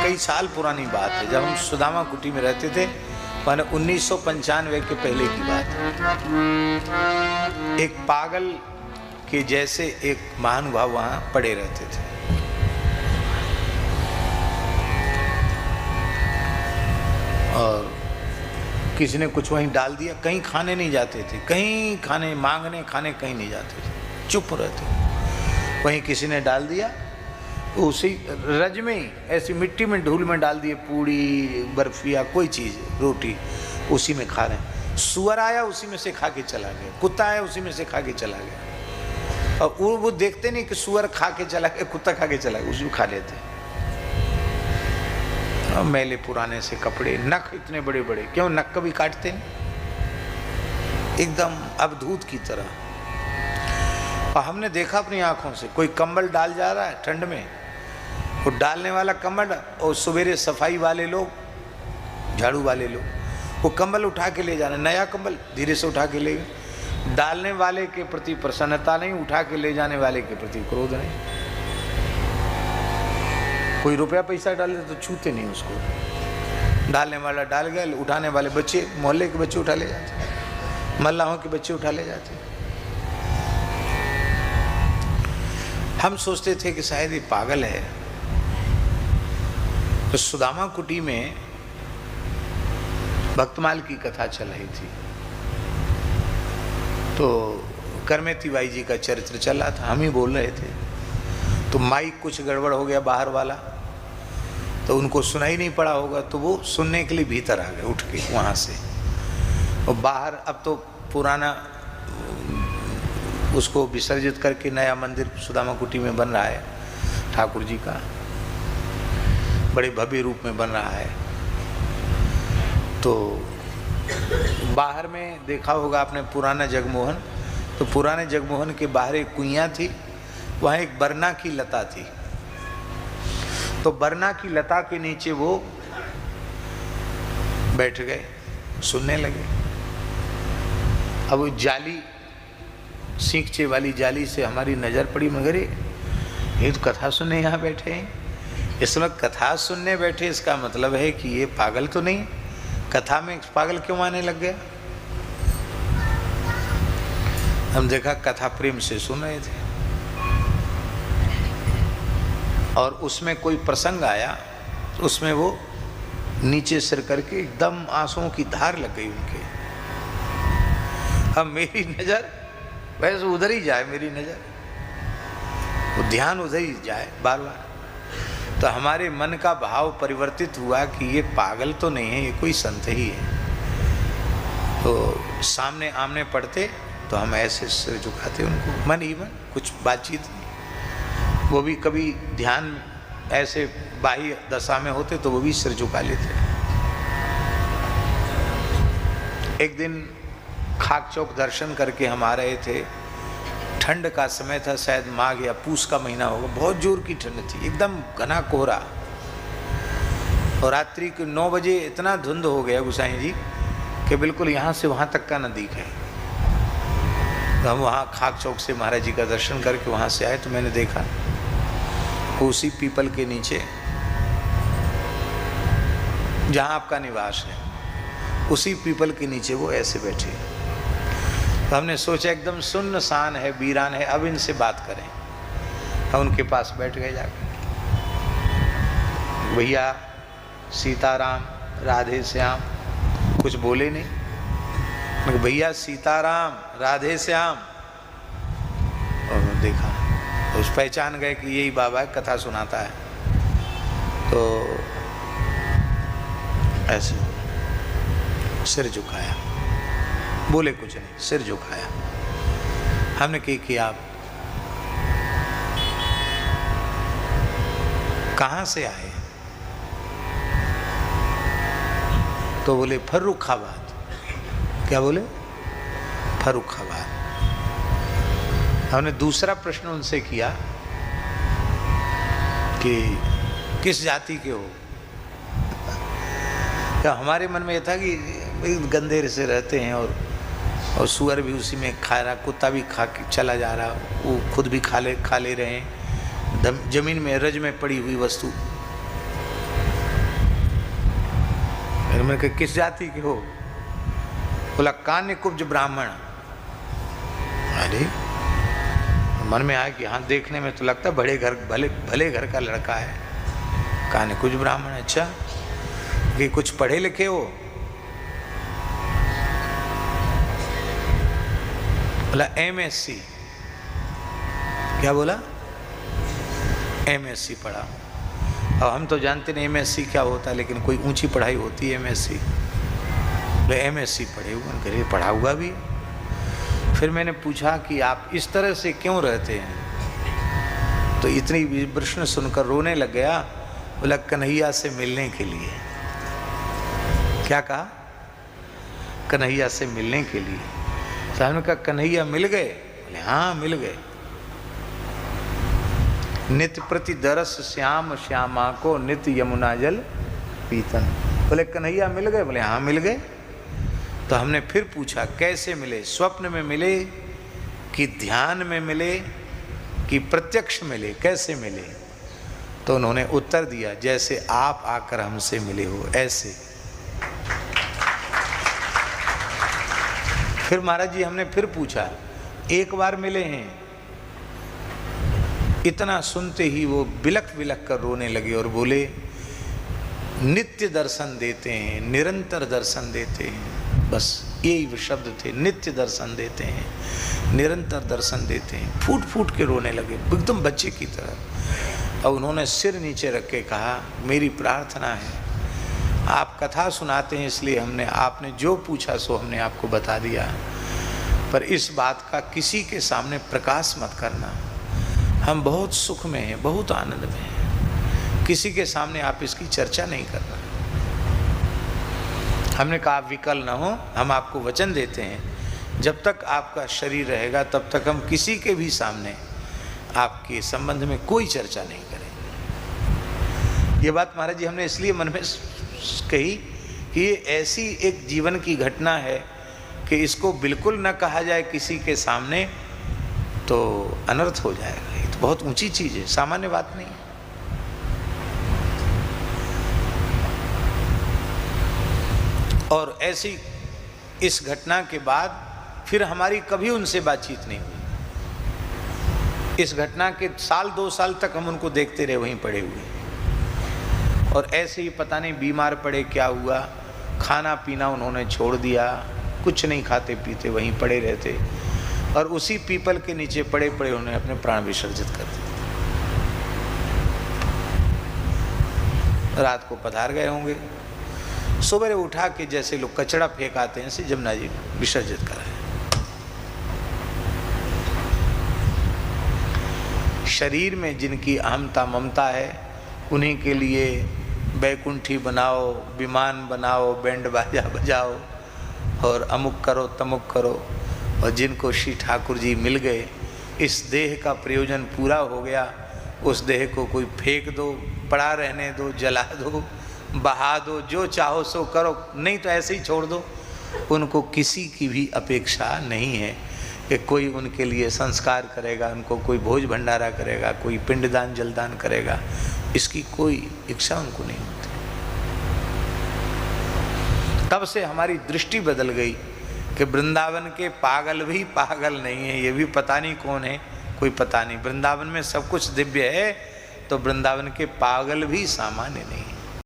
कई साल पुरानी बात है, जब हम सुदामा कुटी में रहते थे, माने 1995 के पहले की बात है। एक पागल के जैसे एक महानुभाव वहां पड़े रहते थे। और किसी ने कुछ वहीं डाल दिया, कहीं खाने नहीं जाते थे, कहीं खाने मांगने खाने कहीं नहीं जाते थे, चुप रहते। वहीं किसी ने डाल दिया, उसी रज में ही ऐसी मिट्टी में धूल में डाल दिए, पूड़ी बर्फी या कोई चीज़ रोटी, उसी में खा रहे हैं। सुअर आया उसी में से खा के चला गया, कुत्ता आया उसी में से खा के चला गया। और वो देखते नहीं कि सुअर खा के चला गया, कुत्ता खा के चला गया, उसी में खा लेते। मैले पुराने से कपड़े, नख इतने बड़े बड़े, क्यों नख कभी काटते नहीं, एकदम अवधूत की तरह। और हमने देखा अपनी आंखों से, कोई कंबल डाल जा रहा है ठंड में, वो डालने वाला कंबल, और सवेरे सफाई वाले लोग, झाड़ू वाले लोग, वो कंबल उठा के ले जाना, नया कंबल धीरे से उठा के ले गए। डालने वाले के प्रति प्रसन्नता नहीं, उठा के ले जाने वाले के प्रति क्रोध नहीं। कोई रुपया पैसा डाले तो छूते नहीं उसको, डालने वाला डाल गया, उठाने वाले बच्चे, मोहल्ले के बच्चे उठा ले जाते, मल्लाहों के बच्चे उठा ले जाते। हम सोचते थे कि शायद ये पागल है। तो सुदामा कुटी में भक्तमाल की कथा चल रही थी, तो करमेती बाई जी का चरित्र चल रहा था, हम ही बोल रहे थे। तो माइक कुछ गड़बड़ हो गया बाहर वाला, तो उनको सुनाई नहीं पड़ा होगा, तो वो सुनने के लिए भीतर आ गए उठ के वहाँ से। और बाहर अब तो पुराना उसको विसर्जित करके नया मंदिर सुदामा कुटी में बन रहा है, ठाकुर जी का बड़े भव्य रूप में बन रहा है। तो बाहर में देखा होगा आपने पुराना जगमोहन, तो पुराने जगमोहन के बाहर एक कुइयाँ थी, वहाँ एक बरना की लता थी। तो बरना की लता के नीचे वो बैठ गए, सुनने लगे। अब वो जाली, सींकचे वाली जाली से हमारी नज़र पड़ी, मगर ये तो कथा सुनने यहाँ बैठे हैं। इस वक्त कथा सुनने बैठे, इसका मतलब है कि ये पागल तो नहीं, कथा में पागल क्यों आने लग गया। हम देखा कथा प्रेम से सुन रहे थे, और उसमें कोई प्रसंग आया, उसमें वो नीचे सिर करके एकदम आंसुओं की धार लग गई उनके। अब मेरी नज़र वैसे उधर ही जाए, मेरी नज़र, वो ध्यान उधर ही जाए बार बार। तो हमारे मन का भाव परिवर्तित हुआ कि ये पागल तो नहीं है, ये कोई संत ही है। तो सामने आमने पड़ते तो हम ऐसे सिर झुकाते उनको, मन ही मन, कुछ बातचीत नहीं। वो भी कभी ध्यान ऐसे बाह्य दशा में होते तो वो भी सिर झुका लेते। एक दिन खाक चौक दर्शन करके हम आ रहे थे, ठंड का समय था, शायद माघ या पूस का महीना होगा, बहुत जोर की ठंड थी, एकदम घना कोहरा। और रात्रि के 9 बजे इतना धुंध हो गया गोसाई जी कि बिल्कुल यहाँ से वहाँ तक का न दिखे। तो हम वहाँ खाक चौक से महाराज जी का दर्शन करके वहाँ से आए, तो मैंने देखा उसी पीपल के नीचे जहाँ आपका निवास है, उसी पीपल के नीचे वो ऐसे बैठे। तो हमने सोचा एकदम सुनसान है, वीरान है, अब इनसे बात करें। हम उनके पास बैठ गए जाकर, भैया सीताराम राधे श्याम, कुछ बोले नहीं। मैं भैया सीताराम राधे श्याम, और देखा उस पहचान गए कि यही बाबा है, कथा सुनाता है। तो ऐसे सिर झुकाया, बोले कुछ नहीं, सिर झुकाया। हमने कि आप कहाँ से आए? तो बोले फर्रुखाबाद। क्या बोले? फर्रुखाबाद। हमने दूसरा प्रश्न उनसे किया कि किस जाति के हो? तो हमारे मन में यह था कि गंधेर से रहते हैं, और सुअर भी उसी में खा रहा, कुत्ता भी खा के चला जा रहा, वो खुद भी खा ले रहे हैं, जमीन में रज में पड़ी हुई वस्तु। मैंने कहा किस जाति के हो? बोला कान्य कुब्ज ब्राह्मण। अरे मन में आया कि हाँ देखने में तो लगता बड़े घर भले घर का लड़का है। कान्य कुब्ज ब्राह्मण, अच्छा कि कुछ पढ़े लिखे हो? बोला MSc। क्या बोला? MSc पढ़ा। अब हम तो जानते नहीं MSc क्या होता है, लेकिन कोई ऊंची पढ़ाई होती है MSc। बोले MSc पढ़े हुए, घरे पढ़ा हुआ भी। फिर मैंने पूछा कि आप इस तरह से क्यों रहते हैं? तो इतनी प्रश्न सुनकर रोने लग गया। बोला कन्हैया से मिलने के लिए। क्या कहा? कन्हैया से मिलने के लिए। साहब ने कहा कन्हैया मिल गए? बोले हाँ मिल गए। नित्य प्रति दरस श्याम श्यामा को नित्य यमुना जल पीतन। बोले कन्हैया मिल गए? बोले हाँ मिल गए। तो हमने फिर पूछा कैसे मिले? स्वप्न में मिले कि ध्यान में मिले कि प्रत्यक्ष मिले, कैसे मिले? तो उन्होंने उत्तर दिया जैसे आप आकर हमसे मिले हो ऐसे। फिर महाराज जी हमने फिर पूछा, एक बार मिले हैं? इतना सुनते ही वो बिलख बिलख कर रोने लगे और बोले नित्य दर्शन देते हैं, निरंतर दर्शन देते हैं। बस यही शब्द थे, नित्य दर्शन देते हैं, निरंतर दर्शन देते हैं। फूट फूट के रोने लगे एकदम बच्चे की तरह। और उन्होंने सिर नीचे रख के कहा मेरी प्रार्थना है, आप कथा सुनाते हैं इसलिए हमने आपने जो पूछा सो हमने आपको बता दिया, पर इस बात का किसी के सामने प्रकाश मत करना। हम बहुत सुख में हैं, बहुत आनंद में हैं, किसी के सामने आप इसकी चर्चा नहीं करना। हमने कहा आप विकल न हो, हम आपको वचन देते हैं जब तक आपका शरीर रहेगा तब तक हम किसी के भी सामने आपके संबंध में कोई चर्चा नहीं करेंगे। ये बात महाराज जी हमने इसलिए मन में कही कि ये ऐसी एक जीवन की घटना है कि इसको बिल्कुल न कहा जाए किसी के सामने तो अनर्थ हो जाएगा। ये तो बहुत ऊंची चीज़ है, सामान्य बात नहीं है। और ऐसी इस घटना के बाद फिर हमारी कभी उनसे बातचीत नहीं हुई। इस घटना के साल 2 साल तक हम उनको देखते रहे वहीं पड़े हुए, और ऐसे ही पता नहीं बीमार पड़े क्या हुआ, खाना पीना उन्होंने छोड़ दिया, कुछ नहीं खाते पीते वहीं पड़े रहते, और उसी पीपल के नीचे पड़े पड़े उन्होंने अपने प्राण विसर्जित कर दिए। रात को पधार गए होंगे, सुबह उठा के जैसे लोग कचरा फेंक आते हैं ऐसे जमुना जी विसर्जित कराए। शरीर में जिनकी अहमता ममता है उन्हीं के लिए बैकुंठी बनाओ, विमान बनाओ, बैंड बाजा बजाओ और अमुक करो तमुक करो। और जिनको श्री ठाकुर जी मिल गए, इस देह का प्रयोजन पूरा हो गया, उस देह को कोई फेंक दो, पड़ा रहने दो, जला दो, बहा दो, जो चाहो सो करो, नहीं तो ऐसे ही छोड़ दो। उनको किसी की भी अपेक्षा नहीं है कि कोई उनके लिए संस्कार करेगा, उनको कोई भोज भंडारा करेगा, कोई पिंडदान जलदान करेगा, इसकी कोई इच्छा उनको नहीं होती। तब से हमारी दृष्टि बदल गई कि वृंदावन के पागल भी पागल नहीं है, ये भी पता नहीं कौन है, कोई पता नहीं। वृंदावन में सब कुछ दिव्य है तो वृंदावन के पागल भी सामान्य नहीं है।